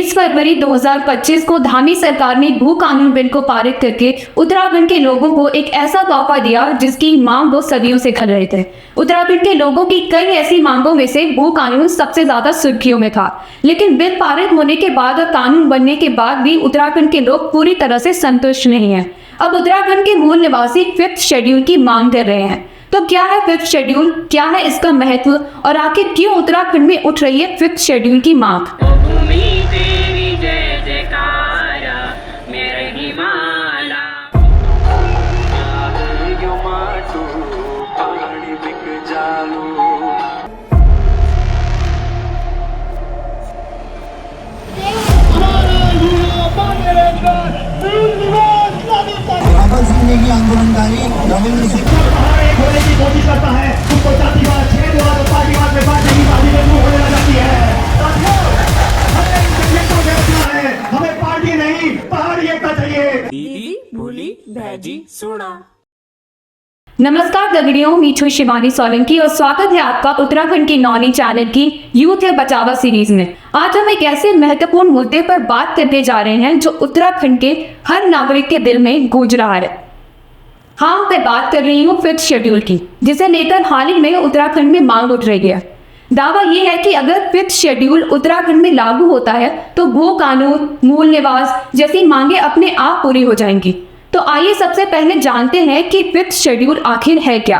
20 फरवरी 2025 को धामी सरकार ने भू कानून बिल को पारित करके उत्तराखंड के लोगों को एक ऐसा तोहफा दिया जिसकी मांग वो सदियों से कर रहे थे। उत्तराखंड के लोगों की कई ऐसी मांगों में से भू कानून सबसे ज्यादा सुर्खियों में था, लेकिन बिल पारित होने के बाद और कानून बनने के बाद भी उत्तराखंड के लोग पूरी तरह से संतुष्ट नहीं है। अब उत्तराखंड के मूल निवासी 5th शेड्यूल की मांग कर रहे हैं। तो क्या है 5th शेड्यूल, क्या है इसका महत्व और आखिर क्यों उत्तराखंड में उठ रही है 5th शेड्यूल की मांग? आंदोलनकारी रविंद्र सिंह खोलने की कोशिश करता है, उसको जातिवाद, छेदवाद और पार्टीवाद में बांटने की होने लग जाती है। हमें पार्टी नहीं, पहाड़ी एकता चाहिए। दीदी भूली भैजी सुना। नमस्कार दगड़ियों, मीठू शिवानी सोलंकी और स्वागत है आपका उत्तराखंड की नौनी चैनल की यूथ है बचावा सीरीज में। आज हम एक ऐसे महत्वपूर्ण मुद्दे पर बात करने जा रहे हैं जो उत्तराखंड के हर नागरिक के दिल में गूंज रहा है। हाँ, मैं बात कर रही हूँ 5th शेड्यूल की, जिसे लेकर हाल ही में उत्तराखंड में मांग उठ रही है। दावा यह है कि अगर 5th शेड्यूल उत्तराखंड में लागू होता है तो भू कानून, मूल निवास जैसी मांगे अपने आप पूरी हो जाएंगी। तो आइए सबसे पहले जानते हैं कि 5th शेड्यूल आखिर है क्या।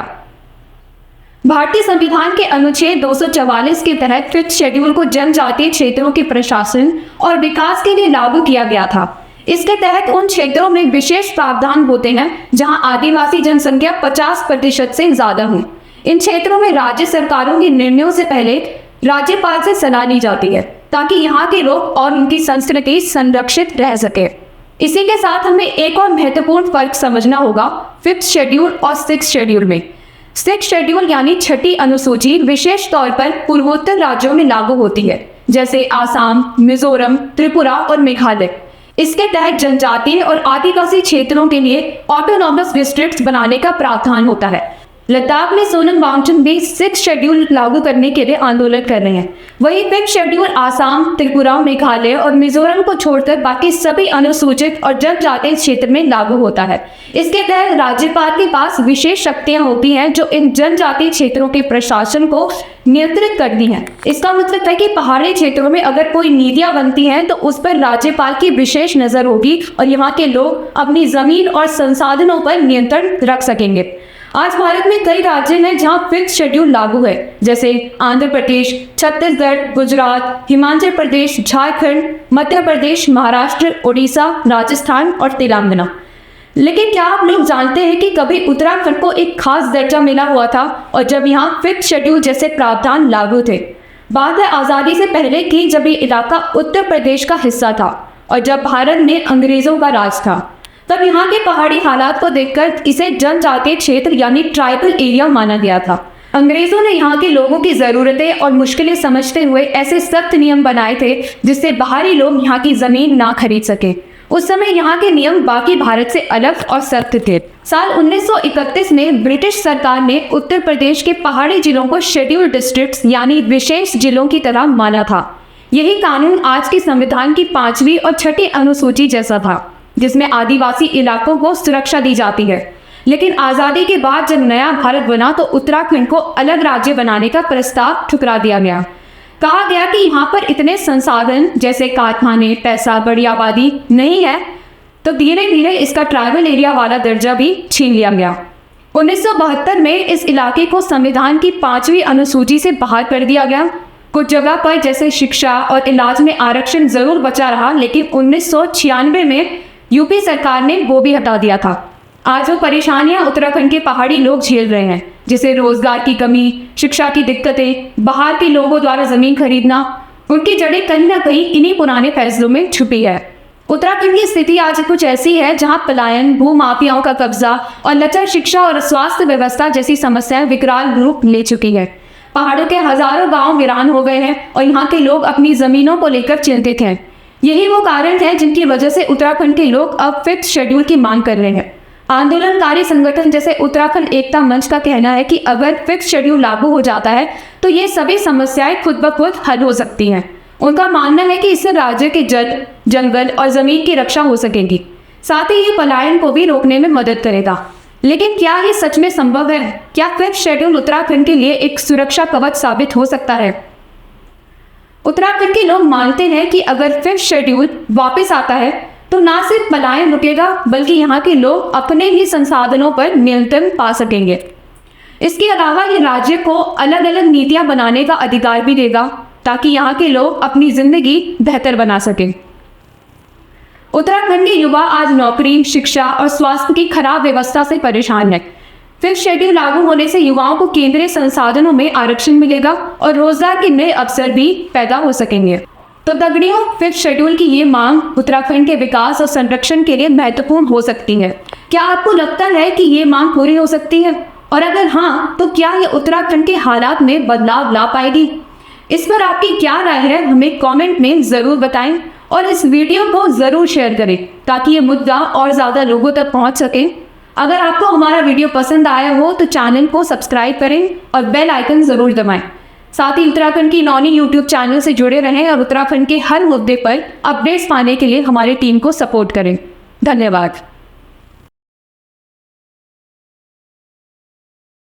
भारतीय संविधान के अनुच्छेद 244 के तहत 5th शेड्यूल को जनजातीय क्षेत्रों के प्रशासन और विकास के लिए लागू किया गया था। इसके तहत उन क्षेत्रों में विशेष प्रावधान होते हैं जहां आदिवासी जनसंख्या 50% से ज्यादा हो। इन क्षेत्रों में राज्य सरकारों के निर्णयों से पहले राज्यपाल से सलाह ली जाती है ताकि यहाँ के लोग और उनकी संस्कृति संरक्षित रह सके। इसी के साथ हमें एक और महत्वपूर्ण फर्क समझना होगा 5th शेड्यूल और 6th शेड्यूल में। 6th शेड्यूल यानी 6ठी अनुसूची विशेष तौर पर पूर्वोत्तर राज्यों में लागू होती है, जैसे आसाम, मिजोरम, त्रिपुरा और मेघालय। इसके तहत जनजातीय और आदिवासी क्षेत्रों के लिए ऑटोनॉमस डिस्ट्रिक्ट्स बनाने का प्रावधान होता है। लद्दाख में सोनम वांगचुक भी 6th शेड्यूल लागू करने के लिए आंदोलन कर रहे हैं। वहीं 5th शेड्यूल आसाम, त्रिपुरा, मेघालय और मिजोरम को छोड़कर बाकी सभी अनुसूचित और जनजातीय क्षेत्र में लागू होता है। इसके तहत राज्यपाल के पास विशेष शक्तियां होती हैं जो इन जनजातीय क्षेत्रों के प्रशासन को नियंत्रित करती हैं। इसका मतलब है कि पहाड़ी क्षेत्रों में अगर कोई नीतियां बनती हैं तो उस पर राज्यपाल की विशेष नजर होगी और यहाँ के लोग अपनी जमीन और संसाधनों पर नियंत्रण रख सकेंगे। आज भारत में कई राज्य हैं जहां 5th शेड्यूल लागू है, जैसे आंध्र प्रदेश, छत्तीसगढ़, गुजरात, हिमाचल प्रदेश, झारखंड, मध्य प्रदेश, महाराष्ट्र, उड़ीसा, राजस्थान और तेलंगाना। लेकिन क्या आप लोग जानते हैं कि कभी उत्तराखंड को एक खास दर्जा मिला हुआ था और जब यहाँ 5th शेड्यूल जैसे प्रावधान लागू थे? बात है आज़ादी से पहले की, जब ये इलाका उत्तर प्रदेश का हिस्सा था और जब भारत में अंग्रेजों का राज था। तब यहाँ के पहाड़ी हालात को देखकर इसे जनजातीय क्षेत्र यानी ट्राइबल एरिया माना गया था। अंग्रेजों ने यहाँ के लोगों की ज़रूरतें और मुश्किलें समझते हुए ऐसे सख्त नियम बनाए थे जिससे बाहरी लोग यहाँ की ज़मीन ना खरीद सके। उस समय यहाँ के नियम बाकी भारत से अलग और सख्त थे। साल 1931 में ब्रिटिश सरकार ने उत्तर प्रदेश के पहाड़ी जिलों को शेड्यूल्ड डिस्ट्रिक्ट्स यानी विशेष जिलों की तरह माना था। यही कानून आज के संविधान की 5वीं और 6ठी अनुसूची जैसा था, जिसमें आदिवासी इलाकों को सुरक्षा दी जाती है। लेकिन आज़ादी के बाद जब नया भारत बना तो उत्तराखंड को अलग राज्य बनाने का प्रस्ताव ठुकरा दिया गया। कहा गया कि यहाँ पर इतने संसाधन जैसे कारखाने, पैसा, बड़ी आबादी नहीं है, तो धीरे धीरे इसका ट्राइबल एरिया वाला दर्जा भी छीन लिया गया। 1972 में इस इलाके को संविधान की 5वीं अनुसूची से बाहर कर दिया गया। कुछ जगह पर जैसे शिक्षा और इलाज में आरक्षण जरूर बचा रहा, लेकिन 1996 में यूपी सरकार ने वो भी हटा दिया था। आज वो परेशानियां उत्तराखंड के पहाड़ी लोग झेल रहे हैं, जैसे रोजगार की कमी, शिक्षा की दिक्कतें, बाहर के लोगों द्वारा जमीन खरीदना। उनकी जड़ें कहीं ना कहीं इन्हीं पुराने फैसलों में छुपी है। उत्तराखंड की स्थिति आज कुछ ऐसी है जहां पलायन, भू माफियाओं का कब्जा और लचर शिक्षा और स्वास्थ्य व्यवस्था जैसी समस्याएं विकराल रूप ले चुकी है। पहाड़ों के हजारों गाँव वीरान हो गए हैं और यहाँ के लोग अपनी जमीनों को लेकर चिंतित हैं। यही वो कारण है जिनकी वजह से उत्तराखंड के लोग अब 5th शेड्यूल की मांग कर रहे हैं। आंदोलनकारी संगठन जैसे उत्तराखंड एकता मंच का कहना है कि अगर 5th शेड्यूल लागू हो जाता है तो ये सभी समस्याएं खुद ब खुद हल हो सकती हैं। उनका मानना है कि इससे राज्य के जल, जंगल और जमीन की रक्षा हो सकेगी। साथ ही ये पलायन को भी रोकने में मदद करेगा। लेकिन क्या ये सच में संभव है? क्या 5th शेड्यूल उत्तराखंड के लिए एक सुरक्षा कवच साबित हो सकता है? उत्तराखंड के लोग मानते हैं कि अगर 5th शेड्यूल वापस आता है तो ना सिर्फ पलायन रुकेगा, बल्कि यहाँ के लोग अपने ही संसाधनों पर नियंत्रण पा सकेंगे। इसके अलावा ये राज्य को अलग अलग नीतियां बनाने का अधिकार भी देगा, ताकि यहाँ के लोग अपनी जिंदगी बेहतर बना सकें। उत्तराखंड के युवा आज नौकरी, शिक्षा और स्वास्थ्य की खराब व्यवस्था से परेशान है। 5th शेड्यूल लागू होने से युवाओं को केंद्रीय संसाधनों में आरक्षण मिलेगा और रोजगार के नए अवसर भी पैदा हो सकेंगे। तो दगड़ियों, 5th शेड्यूल की ये मांग उत्तराखंड के विकास और संरक्षण के लिए महत्वपूर्ण हो सकती है। क्या आपको लगता है कि ये मांग पूरी हो सकती है? और अगर हाँ, तो क्या ये उत्तराखंड के हालात में बदलाव ला पाएगी? इस पर आपकी क्या राय है, हमें कमेंट में ज़रूर बताएं और इस वीडियो को ज़रूर शेयर करें ताकि ये मुद्दा और ज़्यादा लोगों तक पहुंच सके। अगर आपको हमारा वीडियो पसंद आया हो तो चैनल को सब्सक्राइब करें और बेल आइकन ज़रूर दबाएं। साथ ही उत्तराखंड की नौनी यूट्यूब चैनल से जुड़े रहें और उत्तराखंड के हर मुद्दे पर अपडेट्स पाने के लिए हमारी टीम को सपोर्ट करें। धन्यवाद।